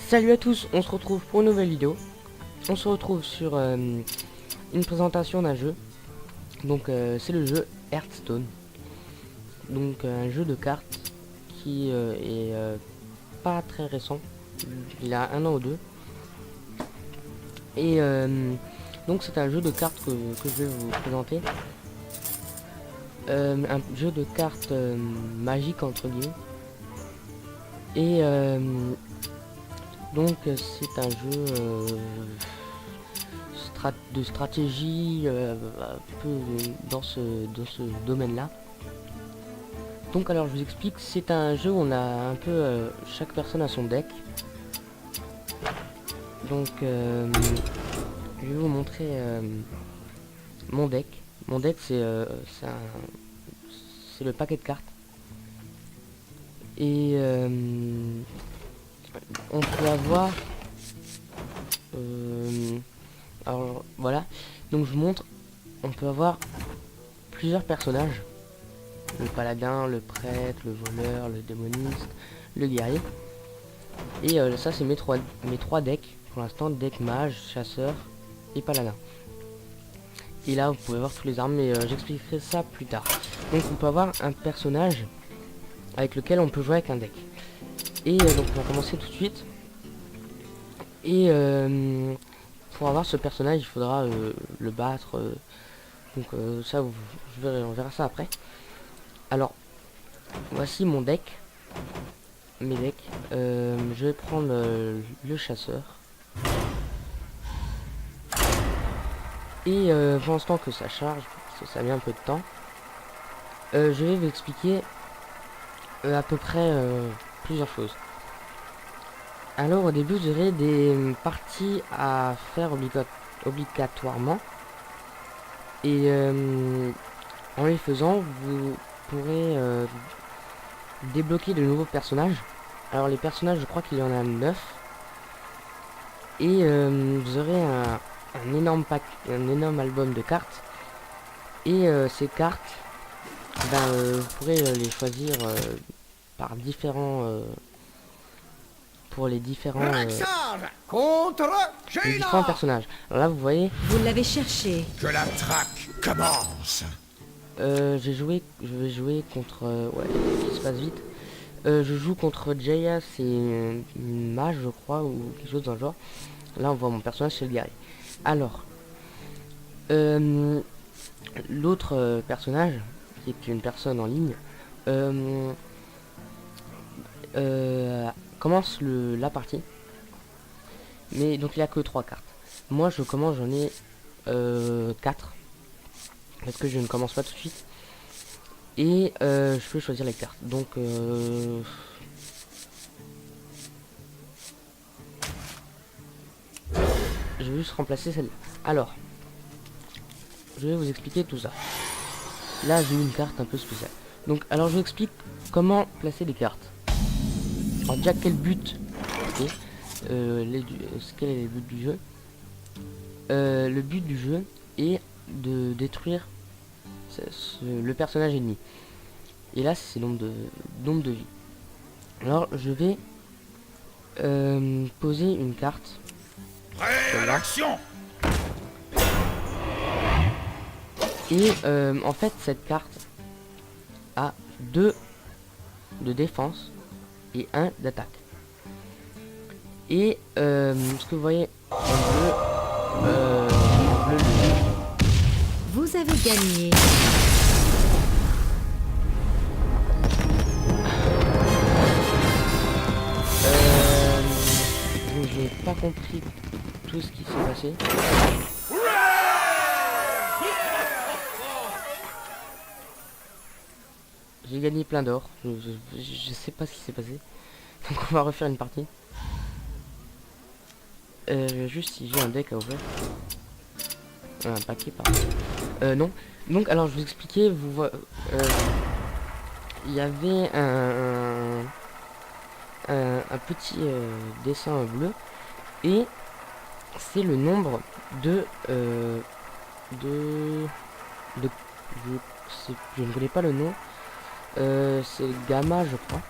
Salut à tous, on se retrouve pour une nouvelle vidéo. On se retrouve sur une présentation d'un jeu. Donc c'est le jeu Hearthstone. Donc un jeu de cartes qui est pas très récent. Il a un an ou deux. Et donc c'est un jeu de cartes que je vais vous présenter. Un jeu de cartes magique entre guillemets. Et donc c'est un jeu de stratégie un peu dans ce domaine là. Donc alors je vous explique, c'est un jeu où on a un peu chaque personne a son deck. Donc je vais vous montrer mon deck. Mon deck c'est le paquet de cartes. Et on peut avoir alors voilà, donc je vous montre, on peut avoir plusieurs personnages: le paladin, le prêtre, le voleur, le démoniste, le guerrier. Et ça c'est mes trois decks pour l'instant: deck mage, chasseur et paladin. Et là vous pouvez voir tous les armes, mais j'expliquerai ça plus tard. Donc on peut avoir un personnage avec lequel on peut jouer avec un deck. Et donc on va commencer tout de suite. Et pour avoir ce personnage, il faudra le battre. Donc ça, on verra ça après. Alors, voici mon deck. Mes decks. Je vais prendre le chasseur. Et pendant ce temps que ça charge, parce que ça met un peu de temps, je vais vous expliquer à peu près plusieurs choses. Alors au début vous aurez des parties à faire obligatoirement, et en les faisant vous pourrez débloquer de nouveaux personnages. Alors les personnages, je crois qu'il y en a 9, et vous aurez un énorme pack, un énorme album de cartes, et ces cartes, vous pourrez les choisir par différents pour les différents personnages. Alors là vous voyez, vous l'avez cherché. Que la traque commence. je vais jouer contre ouais, il se passe vite. Je joue contre Jaya, c'est une mage je crois, ou quelque chose dans le genre. Là on voit mon personnage, c'est le guerrier. Alors l'autre personnage, qui est une personne en ligne, commence la partie, mais donc il n'y a que 3 cartes. Moi je commence, j'en ai 4 parce que je ne commence pas tout de suite, et je peux choisir les cartes. Donc je vais juste remplacer celle-là. Alors je vais vous expliquer tout ça. Là j'ai une carte un peu spéciale. Donc alors je vous explique comment placer les cartes. Alors déjà quel but, okay. Quel est le but du jeu? Le but du jeu est de détruire le personnage ennemi. Et là c'est nombre de vie. Alors je vais poser une carte. Prêt à l'action. Et en fait cette carte a 2 de défense et 1 d'attaque. Et ce que vous voyez en bleu, Vous avez gagné. j'ai pas compris tout ce qui s'est passé. J'ai gagné plein d'or. Je sais pas ce qui s'est passé. Donc on va refaire une partie. Juste si j'ai un deck à ouvrir. Un paquet pardon. Non. Donc alors je vous expliquer. Vous voyez, il y avait un petit dessin bleu, et c'est le nombre de je ne connais pas le nom. C'est gamma je crois.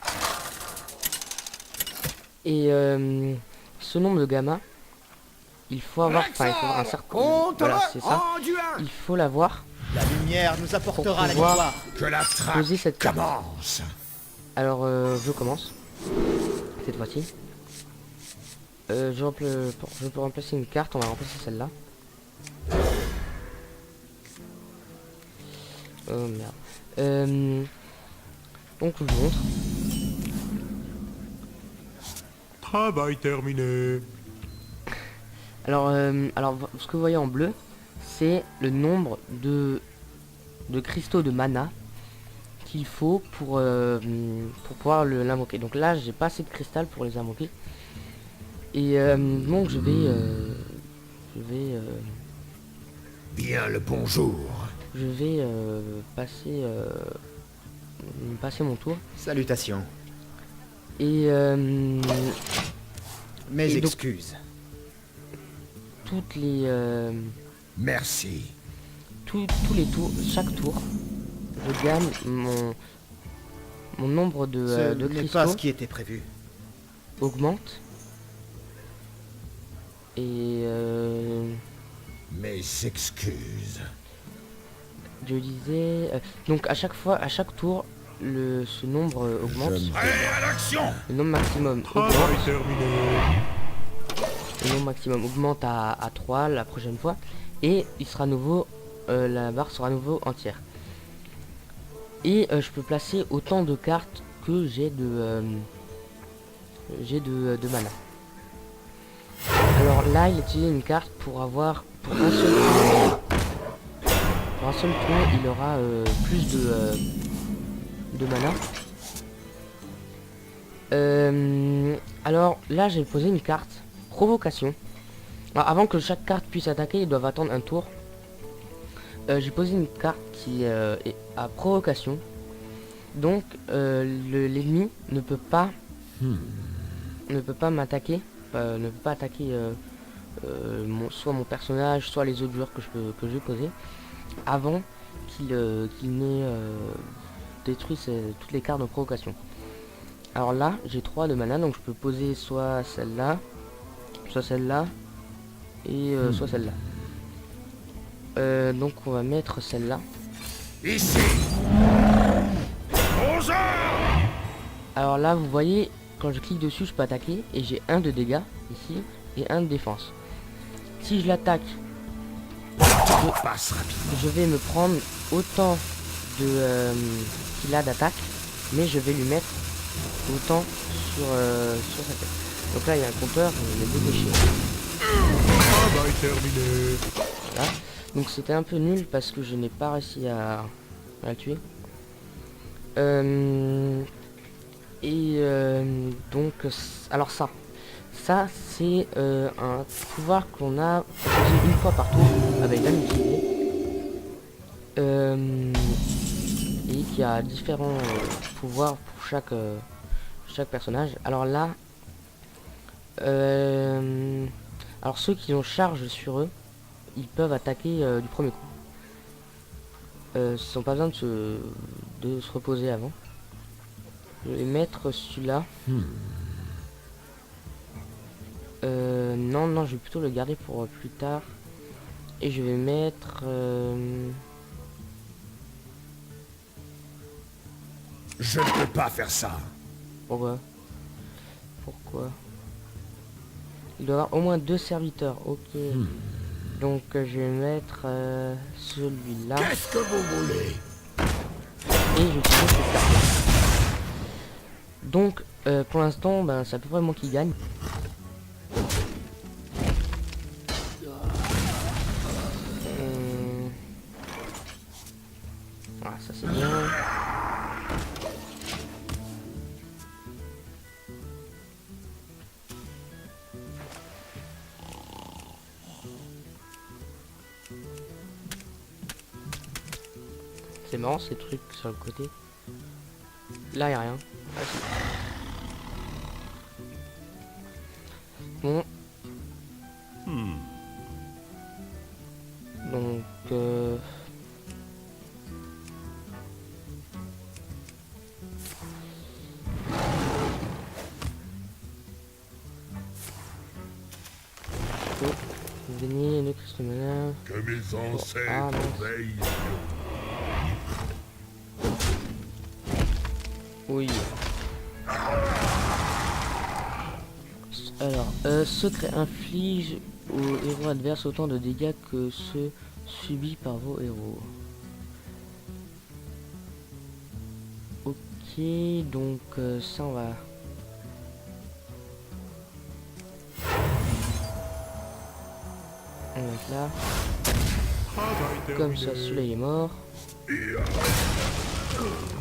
Et ce nombre de gamma, il faut avoir, enfin, il faut avoir un certain... Voilà, c'est ça. Il faut l'avoir La lumière nous apportera la pouvoir- victoire. Que la traque poser cette carte. commence. Alors, je commence. Cette fois-ci. Je peux remplacer une carte, on va remplacer celle-là. Oh merde. Donc je vous montre. Travail terminé. Alors, ce que vous voyez en bleu, c'est le nombre de cristaux de mana qu'il faut pour pouvoir l'invoquer. Donc là, j'ai pas assez de cristal pour les invoquer. Et donc je vais Bien le bonjour. passer mon tour. Salutations. Et Mes Et donc- excuses. toutes les Merci. tous les tours, chaque tour, je gagne mon nombre de Ce n'est cristaux pas ce qui était prévu. augmente. Et Mes excuses. je disais donc à chaque fois, à chaque tour, ce nombre augmente. Prêt à l'action. Le nombre maximum Travail augmente. terminé. Le nombre maximum augmente à 3 la prochaine fois. Et il sera nouveau, la barre sera à nouveau entière. Et je peux placer autant de cartes que j'ai de mana. Alors là, il utilise une carte pour avoir pour un seul tour. Pour un seul tour, il aura plus de mana. Alors là, j'ai posé une carte provocation. Alors, avant que chaque carte puisse attaquer, ils doivent attendre un tour. J'ai posé une carte qui est à provocation. Donc l'ennemi ne peut pas m'attaquer, ne peut pas attaquer soit mon personnage, soit les autres joueurs que j'ai posé avant qu'il n'ait détruit toutes les cartes de provocation. Alors là, j'ai 3 de mana, donc je peux poser soit celle-là et soit celle-là. Donc on va mettre celle-là. Ici. Aux ordres. Alors là, vous voyez, quand je clique dessus, je peux attaquer et j'ai 1 de dégâts ici et 1 de défense. Si je l'attaque, Passe rapidement. je vais me prendre autant de qu'il a d'attaque, mais je vais lui mettre autant sur sa tête. Donc là, il y a un compteur, je vais le dépêcher. Travail terminé. Voilà. Donc c'était un peu nul parce que je n'ai pas réussi à la tuer. Donc alors ça c'est un pouvoir qu'on a utilisé une fois par tour avec la multiplier et qui a différents pouvoirs pour chaque personnage. Alors là alors ceux qui ont charge sur eux, ils peuvent attaquer du premier coup. Ils n'ont pas besoin de se reposer avant. Je vais mettre celui-là. Non, je vais plutôt le garder pour plus tard. Et je vais mettre... Je ne peux pas faire ça. Pourquoi il doit y avoir au moins 2 serviteurs. Ok. Donc je vais mettre celui-là. Qu'est-ce que vous voulez? Et j'utilise cette carte. Donc pour l'instant, c'est à peu près moi qui gagne. Ah, ça c'est bien. C'est marrant ces trucs sur le côté. Là, y a rien. Ah, si. Bon. Donc... Plus de mana. Que mes Ah, ancêtres non. veillent. Oui. Alors, secret inflige aux héros adverses autant de dégâts que ceux subis par vos héros. Ok, donc ça on va... On va être là. Travail Comme ça, terminé. celui-là il est mort.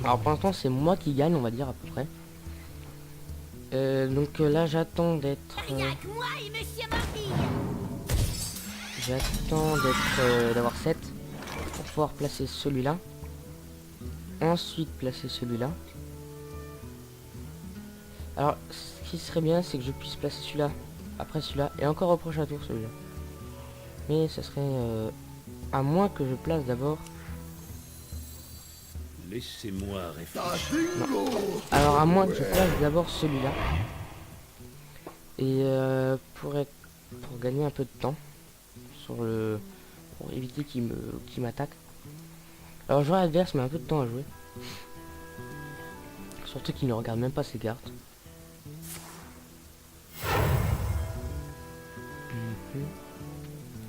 Alors pour l'instant c'est moi qui gagne, on va dire à peu près. Donc là j'attends d'être... J'attends d'être d'avoir 7 pour pouvoir placer celui-là. Ensuite placer celui-là. Alors ce qui serait bien c'est que je puisse placer celui-là après celui-là et encore au prochain tour celui-là. Mais ça serait à moins que je place d'abord. Laissez-moi réfléchir. Alors à moins que je place d'abord celui-là. Et pour gagner un peu de temps sur le pour éviter qu'il m'attaque. Alors le joueur adverse met un peu de temps à jouer. Surtout qu'il ne regarde même pas ses cartes.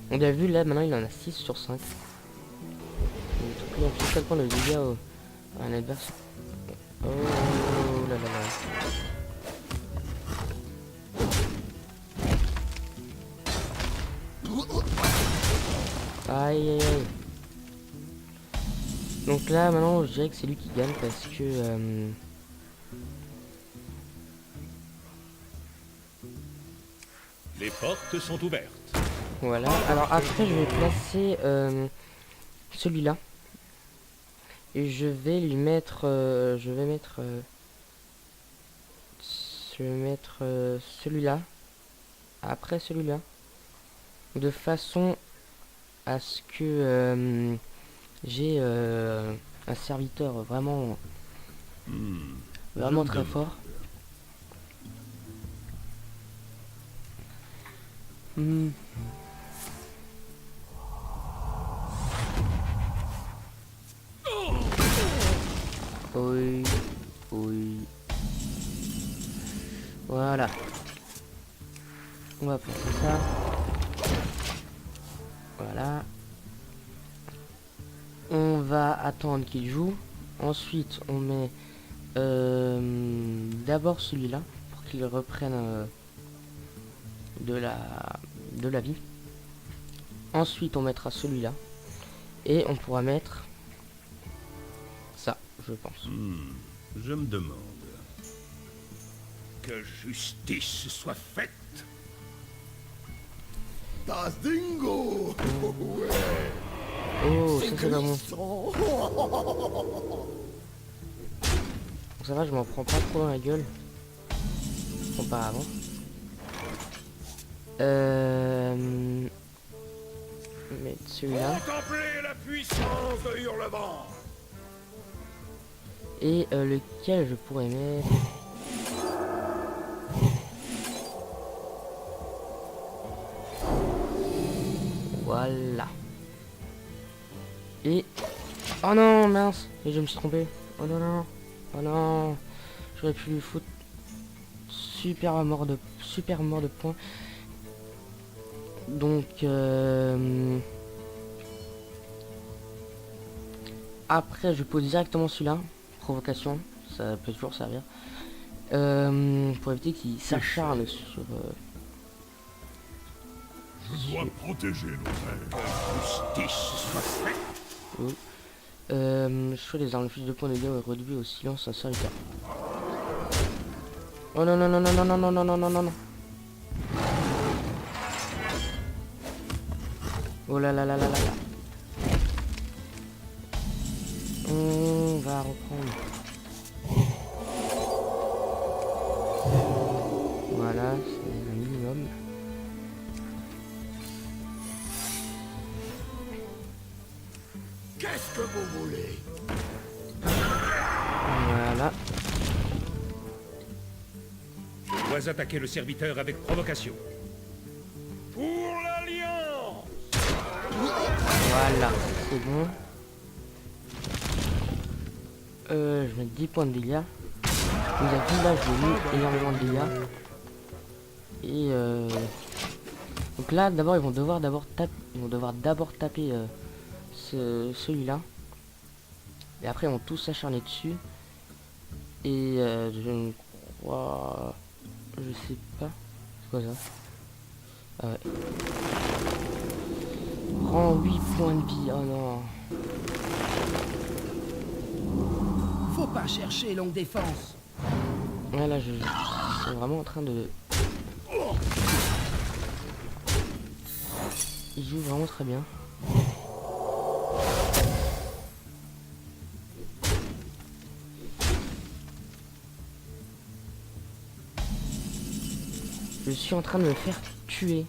On a vu là maintenant il en a 6 sur 5. Il a pris 4 points de dégâts à un adversaire. Oh là là là. Aïe aïe aïe. Donc là maintenant je dirais que c'est lui qui gagne parce que Les portes sont ouvertes. voilà. Alors après je vais placer celui-là. Et je vais lui mettre je vais mettre celui-là après celui-là. De façon à ce que j'ai un serviteur vraiment très fort. Oui, oui. Voilà. On va placer ça. Voilà. On va attendre qu'il joue. Ensuite, on met d'abord celui-là pour qu'il reprenne de la vie. Ensuite, on mettra celui-là. Et on pourra mettre ça, je pense. Je me demande. Que justice soit faite. Das Dingo. Ouais. Oh, ça c'est pas bon. Ça va, je m'en prends pas trop dans la gueule. Auparavant. Mettre celui-là. Contemplez la puissance de Hurlevent. Et lequel je pourrais mettre. Voilà. Et... Oh non, mince. Et je me suis trompé. Oh non, non. Oh non. J'aurais pu lui foutre super mort de points. Donc... Après, je pose directement celui-là. Provocation. Ça peut toujours servir. Pour éviter qu'il s'acharne sur... Je dois protéger nos frères. Que justice soit faite. Oui. Choix des armes, fiche de points de dégâts réduit au silence un serviteur. Oh non non non non non non non non non non non non. Oh là là là là là là. On va reprendre. Voilà, c'est le minimum. Qu'est-ce que vous voulez? Voilà. Je dois attaquer le serviteur avec provocation. Pour l'Alliance. Voilà, c'est bon. Je mets 10 points de dégâts. Donc à tout là, j'ai mis énormément de dégâts. Et donc là, d'abord, ils vont devoir d'abord taper celui-là. Et après, ils vont tous s'acharner dessus. Et je ne crois... Je sais pas. C'est quoi ça? Ah ouais. Prends 8 points de vie. Oh non. Faut pas chercher longue défense. Ouais, là, je suis vraiment en train de... Il joue vraiment très bien. Je suis en train de me faire tuer.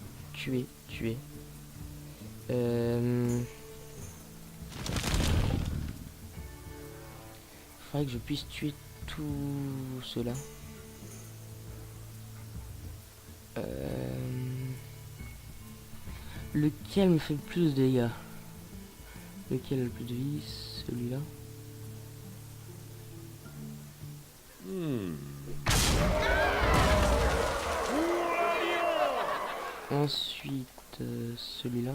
Faudrait que je puisse tuer tout cela. Lequel me fait le plus de dégâts? Lequel a le plus de vie? Celui-là. Ensuite, celui-là.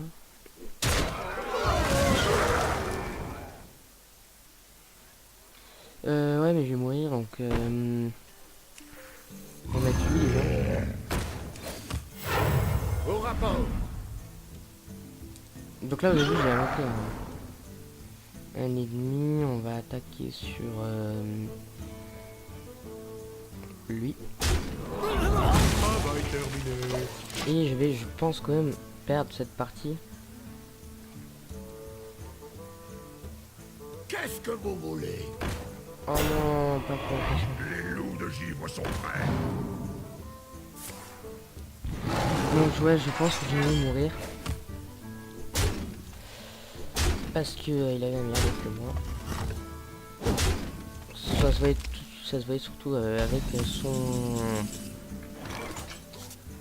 Ouais, mais je vais mourir, donc... on va mettre lui, déjà. Au rapport. Donc là, au début, j'ai inventé un ennemi. On va attaquer sur... lui. Travail terminé. Et je pense quand même perdre cette partie. Qu'est-ce que vous voulez? Oh non, pas profession. Les loups de givre sont prêts. Donc ouais, je pense que je vais mourir. Parce que il avait un meilleur deck que moi. Ça se voyait surtout avec son...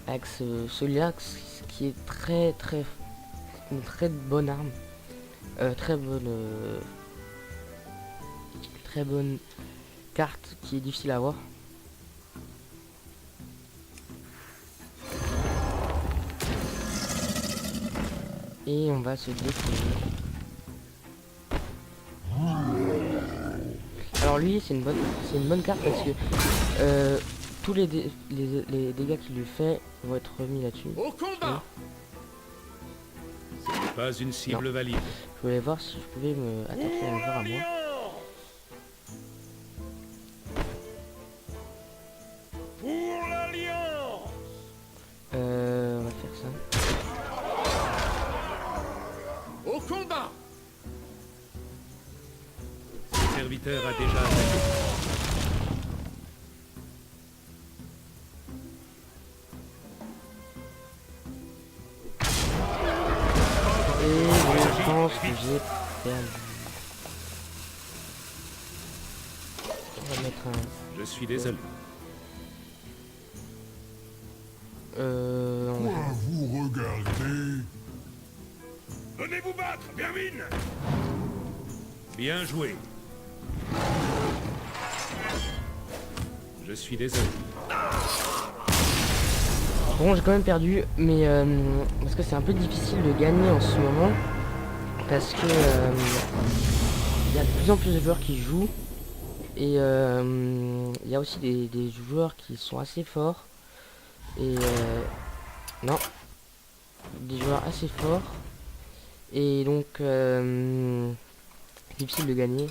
Avec celui-là qui est une très bonne arme. Très bonne carte qui est difficile à avoir. Et on va se détruire. Alors lui c'est une bonne carte parce que tous les dégâts qu'il lui fait vont être remis là-dessus. Au combat. Ce n'est pas une cible valide. Je voulais voir si je pouvais me attaquer un jour à moi. Pour l'Alliance. On va faire ça. Au combat. Ce serviteur a déjà attaqué. Et je pense que j'ai perdu. On va mettre un... Je suis désolé. on va... Quoi vous regardez? Venez vous battre, Vermine. Bien joué. Je suis désolé. Bon, j'ai quand même perdu, mais parce que c'est un peu difficile de gagner en ce moment, parce que il y a de plus en plus de joueurs qui jouent, et il y a aussi des joueurs qui sont assez forts, et non, des joueurs assez forts, et donc difficile de gagner,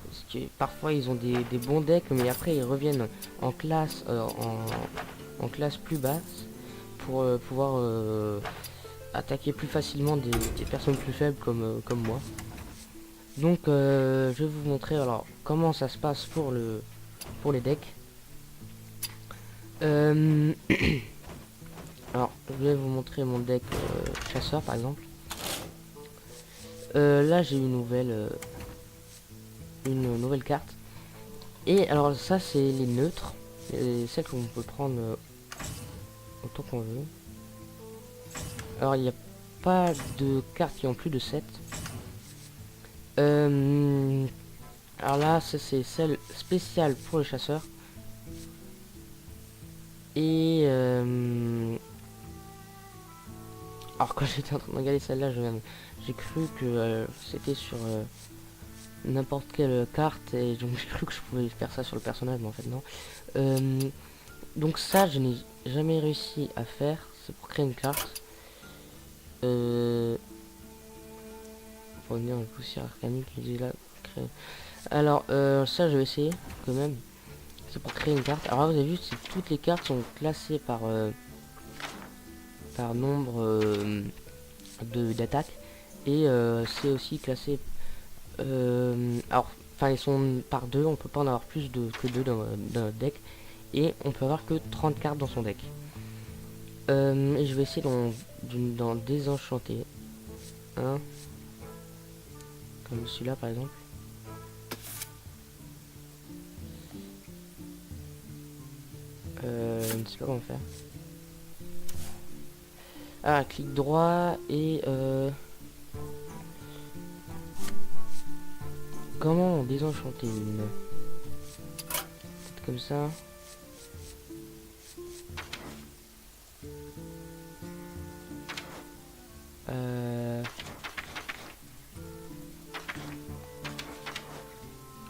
parce que parfois ils ont des bons decks, mais après ils reviennent en classe, en classe plus basse, pour pouvoir attaquer plus facilement des personnes plus faibles comme moi. Donc je vais vous montrer alors comment ça se passe pour les decks. Alors je vais vous montrer mon deck chasseur par exemple. Là j'ai une nouvelle carte. Et alors ça c'est les neutres, celles qu'on peut prendre autant qu'on veut. Alors il n'y a pas de cartes qui ont plus de 7. Alors là, ça c'est celle spéciale pour les chasseurs. Et alors quand j'étais en train de regarder celle-là, j'ai cru que c'était sur n'importe quelle carte et donc j'ai cru que je pouvais faire ça sur le personnage, mais en fait non. Donc ça, je n'ai jamais réussi à faire. C'est pour créer une carte. Pour venir une poussière arcanique, je dis là. Créer. Alors ça, je vais essayer quand même. C'est pour créer une carte. Alors là, vous avez vu, toutes les cartes sont classées par nombre d'attaques et c'est aussi classé. Alors, enfin, ils sont par deux. On peut pas en avoir plus que deux dans notre deck et on peut avoir que 30 cartes dans son deck. Et je vais essayer d'en désenchanter un, comme celui-là par exemple. Je ne sais pas comment faire. Ah, clic droit et comment désenchanter une? Peut-être comme ça.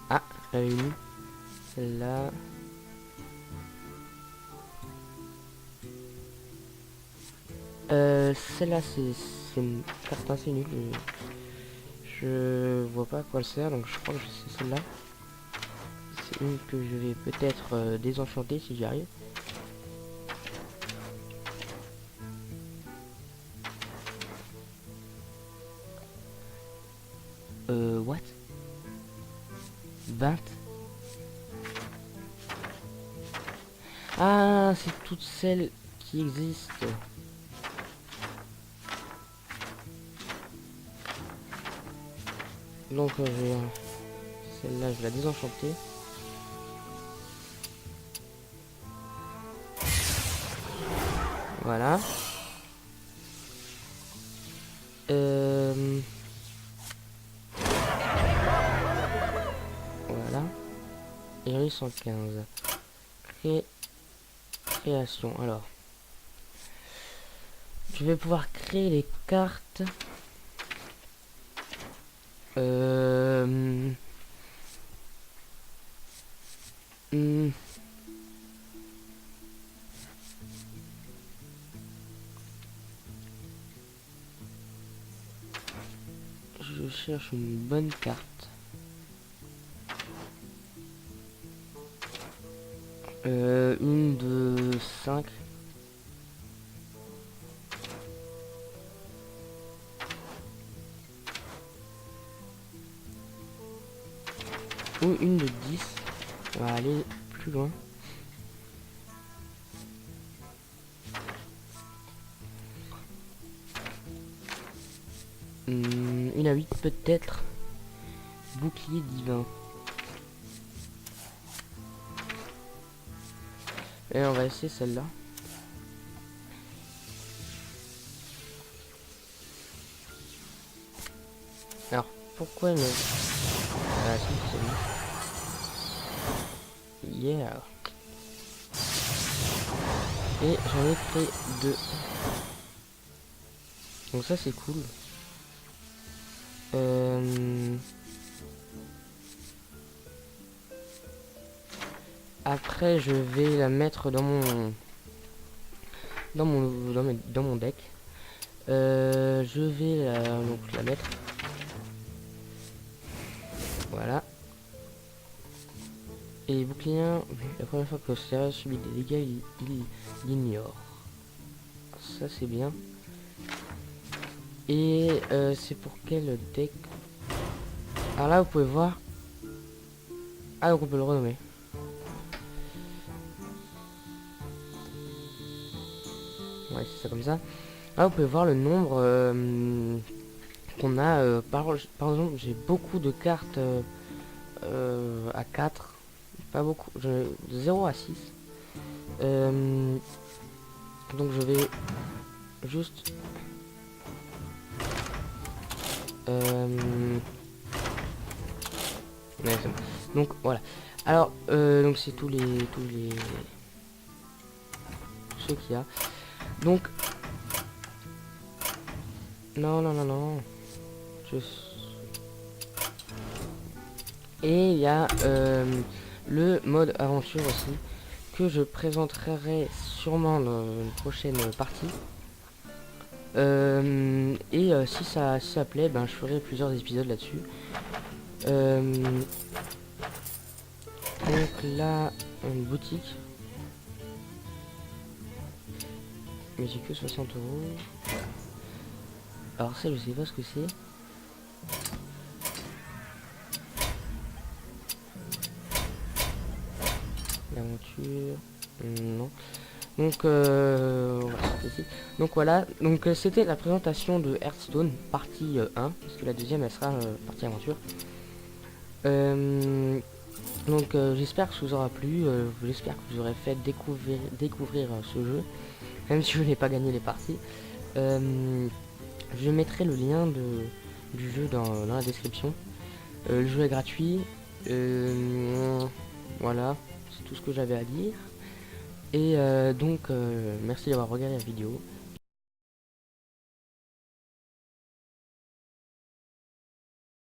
Ah, j'avais mis celle-là. Celle-là c'est une carte assez nulle. Je vois pas à quoi elle sert, donc je crois que c'est celle-là. C'est une que je vais peut-être désenchanter si j'y arrive. What? 20? Ah, c'est toutes celles qui existent. Donc celle-là, je vais la désenchanter. Voilà. Voilà. Et 115. Création. Alors. Je vais pouvoir créer les cartes. Je cherche une bonne carte. Une de 5. Ou une de 10. On va aller plus loin. Une à 8 peut-être. Bouclier divin. Et on va essayer celle-là. Alors, pourquoi il me... Ah si, c'est lui. Yeah. Et j'en ai fait 2. Donc ça c'est cool. Après je vais la mettre dans mon deck. Je vais donc la mettre. Voilà. Et bouclier, la première fois que Sera subit des dégâts, il l'ignore. Ça c'est bien. Et c'est pour quel deck? Alors là vous pouvez voir. Ah donc on peut le renommer. Ouais c'est ça comme ça. Là vous pouvez voir le nombre qu'on a. Par exemple j'ai beaucoup de cartes à 4. Pas beaucoup. De 0 à 6. Donc je vais juste Ouais, c'est bon. Donc voilà. Alors donc c'est tous ceux qu'il y a. Donc non. Et il y a le mode aventure aussi que je présenterai sûrement dans une prochaine partie. Si ça plaît, ben je ferai plusieurs épisodes là-dessus. Donc là, une boutique. Mais j'ai que 60 €. Alors ça, je sais pas ce que c'est. L'aventure. Non. Donc voilà, donc c'était la présentation de Hearthstone partie 1, parce que la deuxième elle sera partie aventure. J'espère que ça vous aura plu, j'espère que vous aurez fait découvrir ce jeu, même si je n'ai pas gagné les parties. Je mettrai le lien du jeu dans la description. Le jeu est gratuit. Voilà, c'est tout ce que j'avais à dire. Et merci d'avoir regardé la vidéo.